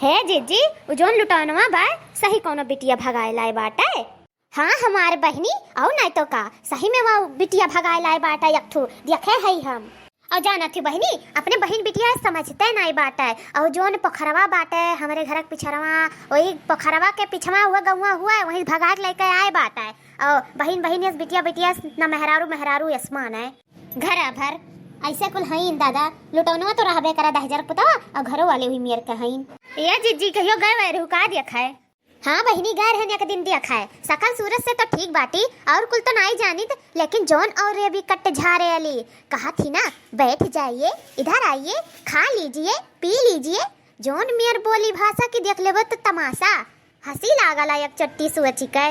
है जीजी उ जोन लुटानवा बा सही कोनो बिटिया भगाए लाए बाटे। हाँ हमारे बहनी और नहीं तो का सही में वो बिटिया भगाए लाए बाटे यकठू देखे है हम। और जाना थी बहनी अपने बहन बिटिया समझते नहीं बाटे। और जोन पोखरवा बाटे हमारे घर के पिछरवा वही पोखरवा के पिछवा हुआ गौवा हुआ वही भगा के लेके आए बाटे। और बहन बहन यस बिटिया बिटिया न मेहरारू मेहरारू यसमान है घर भर ऐसे कुल हईन दादा लुटौनवा तो रहबे करा 10,000 पुतवा और घरों वाले हुई मेर के हईन। ये जीजी कहियो गए वे रुका देखा है। हाँ बहनी गैर है एक दिन देखा है सकल सूरज से तो ठीक बाटी और कुल तो नहीं जानित लेकिन जोन और ये भी कट झारे अली कहा थी ना बैठ जाइए इधर आइए खा लीजिए पी लीजिए जोन मेर बोली भाषा की देख लेबो तो तमाशा हंसी लागला एक चट्टी सुअची के।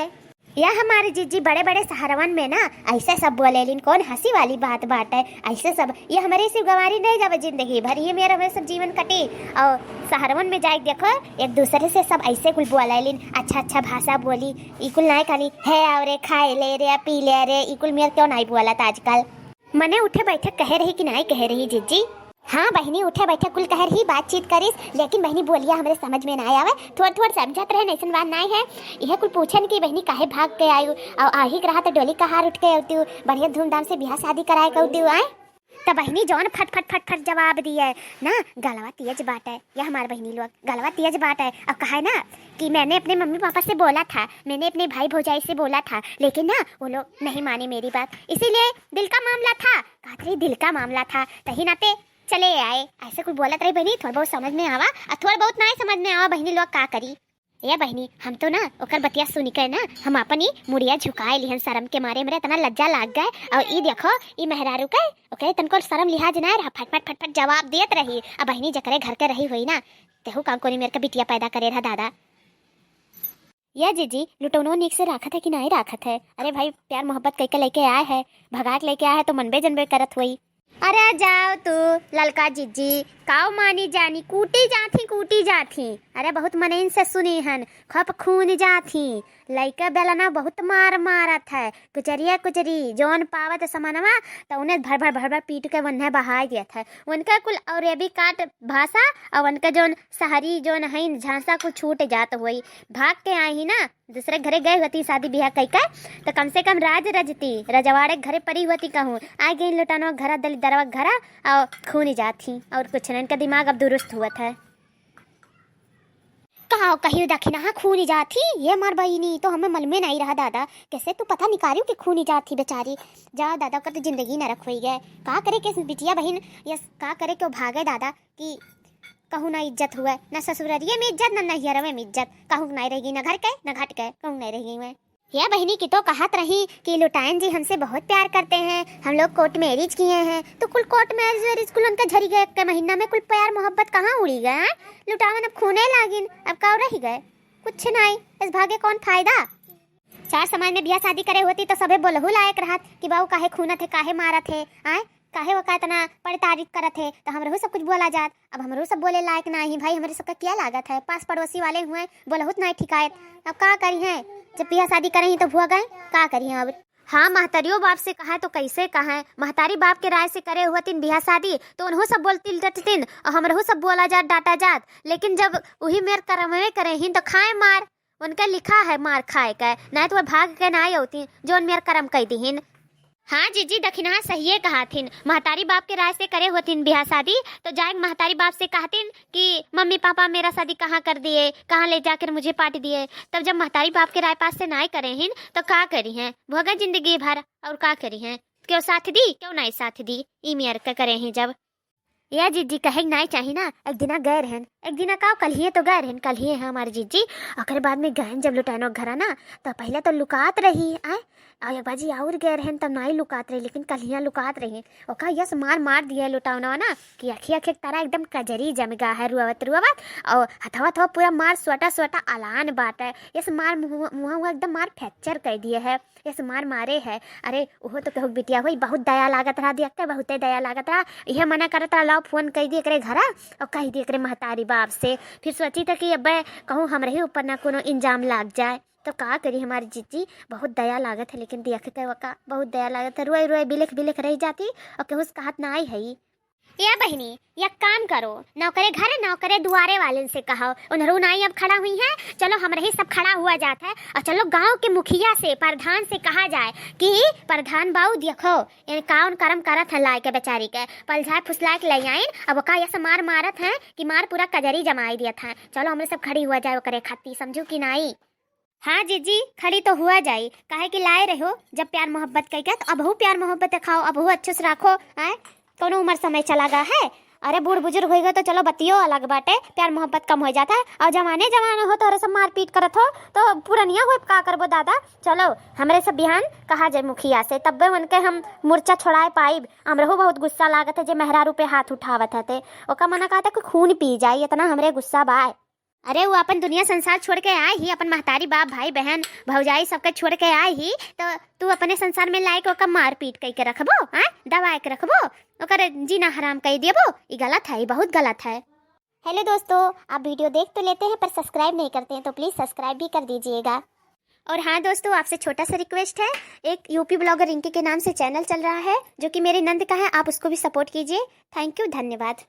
यह हमारे जीजी बड़े बड़े शहरवन में ना ऐसे सब बोले लेकिन कौन हंसी वाली बात है ऐसे सब ये हमारे सिर्फ गंवारी नहीं जावे जिंदगी भर ये मेरा हमें सब जीवन कटे। और शहरवन में जाए देखो एक दूसरे से सब ऐसे कुल बोला लेकिन अच्छा अच्छा भाषा बोली इकुल नहीं खाली है और खाए ले रे पी ले रे इकुल मेरे क्यों नहीं बोला था आजकल मने उठे बैठे कह रही कि नहीं कह रही जीजी। हाँ बहनी उठे बैठे कुल कह रही बातचीत करिस लेकिन बहनी बोलिया हमारे समझ में ना आवे थोड़ा थोड़ा समझत रहे नैसन बात नहीं है। यह कुल पूछन कि बहनी काहे भाग के आयु और आही रहा तो डोली कहार उठ के आती बढ़िया धूमधाम से ब्याह शादी कराए कहती आए तो बहनी जौन फट फट फट फट जवाब दिए ना गलवा तेज बात है या हमारे बहनी लोग गलवा तेज बात है। और कहा है ना कि मैंने अपने मम्मी पापा से बोला था मैंने अपने भाई भौजाई से बोला था लेकिन ना वो लोग नहीं माने मेरी बात इसीलिए दिल का मामला था कहा दिल का मामला था तही नाते चले आए ऐसे कुछ बोलत रही बहनी थोड़ा बहुत समझ में आवा और थोड़ा बहुत नहीं समझ में आवा बहनी लोग का करी। ये बहनी हम तो ना ओकर बतिया सुन के ना हम अपनी मुड़िया झुकाए लिहन शर्म के मारे मेरे इतना लज्जा लाग गए। और ई देखो ई मेहरारू के ओके तनको शर्म लिहाज ना रहा फट फट फट फट जवाब देत रही। अब बहनी जकरे घर के रही हुई ना तेहू काम कोनी मेरे का बिटिया पैदा करे रहा दादा। ये जीजी लुटौनो नीक से राखत है कि नहीं राखत है। अरे भाई प्यार मोहब्बत कह के लेके आए है भगा के लेके आए है तो मनबे जनबे करत हुई। अरे जाओ तू ललका जीजी काओ मानी जानी कूटी जाथी अरे बहुत मनइन से सुनी हन खप खून जाथी लइका बेलना बहुत मार मारत है कुचरिया कुचरी जोन पावत समानवा तो उन्हें भर भर भर भर पीट के वन्हे बहा दिया था उनका कुल और ये भी काट भाषा और उनका जोन शहरी जोन है झांसा को छूट जात हुई भाग के आई ही ना दूसरे घरे गए होती शादी ब्याह कई का तो कम से कम राज रजती रजवाड़े घरे पड़ी होती कहूँ आ गई लुटानो घरा दली दरवा घरा और खून जाती और कुछ नहीं इनका दिमाग अब दुरुस्त हुआ था। कहा कहीं दखिना हाँ खून जाती ये मार बहनी तो हमें मन में नहीं रहा दादा कैसे तू पता निकालियो कि खून जाती बेचारी जा दादा का तो जिंदगी न रख हुई गए का करे के बिटिया बहन यस का करे क्यों भागे दादा कि कहूँ ना इज्जत हुआ न ससुररिये में इज्जत न नैहरवे में इज्जत कहूँ नहीं रहेगी न घर के न घट के कहूँ नहीं रहेगी मैं। यह बहनी की तो कहत रही कि लुटायन जी हमसे बहुत प्यार करते हैं हम लोग कोर्ट मैरिज किए हैं तो कुल कोर्ट मैरिज कुल उनका झरी गए के महीना में कुल प्यार मोहब्बत कहाँ उड़ी गए लुटावन अब खूने लागिन अब का रही गए कुछ नहीं इस भागे कौन फायदा। चार समाज में ब्याह शादी करे होती तो सबे बोलहु लायक रहत कि बाबू काहे खूना थे काहे मारा थे आए काहे वो का इतना बड़ी तारीफ करत है तो हमरो सब कुछ बोला जात अब हमरो सब बोले लायक नहीं भाई हमारे सबका क्या लागत है पास पड़ोसी वाले हुए बहुत नहीं ठिकायत अब का करी है जब ब्याह शादी करें तो भुआ गए का करिए अब। हाँ महतारियों बाप से कहा तो कैसे कहा महतारी बाप के राय से करे हुआ तीन ब्याह शादी तो उन्हों सब बोलती डटतीन और हमरो सब बोला जात डाटा जात लेकिन जब वही मेर करमे करे ही तो खाए मार उनका लिखा है मार खाए का नहीं तो वह भाग के ना होती जो मेर करम कह दीन। हाँ जीजी दखिना सही कहा थिन महतारी बाप के राय से करे होतीन ब्याह शादी तो जाए महतारी बाप से कहतीन कि मम्मी पापा मेरा शादी कहाँ कर दिए कहाँ ले जाकर मुझे पार्टी दिए तब जब महतारी बाप के राय पास से ना करे हिन तो का करी हैं भोगा जिंदगी भर और का करी हैं क्यों साथ दी क्यों नहीं साथ दी ई मेयर का करे हैं जब या जीजी कहे नहीं चाहिए ना एक दिना गए रहन एक दिना का कल ही तो गए रहन कल ही है हमारे जीजी और बाद में गए जब लुटानो घरा ना तो पहले तो लुकात रही आए और एक बाजी और गए रहन तब नहीं लुकात रही लेकिन कल ही लुकात रही और का यस मार दिया लुटावना ना कि अखी अखी तारा एकदम कजरी जम गया है रुआवत और हथवा थवा पूरा मार स्वटा अलान बाट है यस मार मुँह एकदम मार फ्रैक्चर कर दिए है यस मार मारे है। अरे वो तो कहू बिटिया हुई बहुत दया लागत रहा देख के बहुते दया लागत रहा यह मना करत रहा लाओ फोन कह दिए करे घरा और कह दिए करे महतारी बाप से फिर सोची था कि अब कहूँ हमरे ऊपर ना कोनो इंजाम लाग जाए तो का करी हमारी जीजी बहुत दया लागत है लेकिन देख के वका बहुत दया लागत है रोए बिलख रह जाती और कहूँ कहात ना आई है। या बहनी एक काम करो, नौकरे घर नौकरे दुआरे वाले से कहो, उन्हें नाई अब खड़ा हुई है, चलो हमारे ही सब खड़ा हुआ जाता है और चलो गांव के मुखिया से प्रधान से कहा जाए कि प्रधान बाबू देखो इन काउन कर्म करत है लाए के बेचारी के पलझाए फुसलाए के ले आइन, अब का ऐसा मार मारत है कि मार पूरा कजरी जमाई दिया था, चलो हमरे सब खड़ी हुआ जाए करे खाती, समझू कि नाई। हाँ जीजी खड़ी तो हुआ जाई, काहे कि लाए रहो जब प्यार मोहब्बत कई के तो अबहू प्यार मोहब्बत खाओ, अबहू अच्छे से रखो है, कोनो उम्र समय चला गया है, अरे बूढ़ बुजुर्ग हो गए तो चलो बतियो अलग बाटे, प्यार मोहब्बत कम हो जाता है, और जमाने हो तो सब मारपीट करत हो तो पुरनिया हो का करबो दादा, चलो हमरे सब बिहान कहा जाए मुखिया से, तब्बे उनके हम मूर्छा छोड़ाए पाइब, हमरहू बहुत गुस्सा लागत है जे मेहरारू पे हाथ उठावत है, ओका मना कहता कि खून पी जाए, इतना हमरे गुस्सा बाय। अरे वो अपन दुनिया संसार छोड़ के आए ही, अपन महतारी बाप भाई बहन भौजाई सबके छोड़ के आए ही, तो तू अपने संसार में लायक ओकर मार पीट कई के रखबो, हाँ दबाए के रखबो, ओकर जीना हराम कई देबो, ये गलत है, ये बहुत गलत है। हेलो दोस्तों, आप वीडियो देख तो लेते हैं पर सब्सक्राइब नहीं करते हैं तो प्लीज़ सब्सक्राइब भी कर दीजिएगा। और हाँ दोस्तों, आपसे छोटा सा रिक्वेस्ट है, एक यूपी ब्लॉगर रिंकी के नाम से चैनल चल रहा है जो कि मेरे नंद का है, आप उसको भी सपोर्ट कीजिए। थैंक यू, धन्यवाद।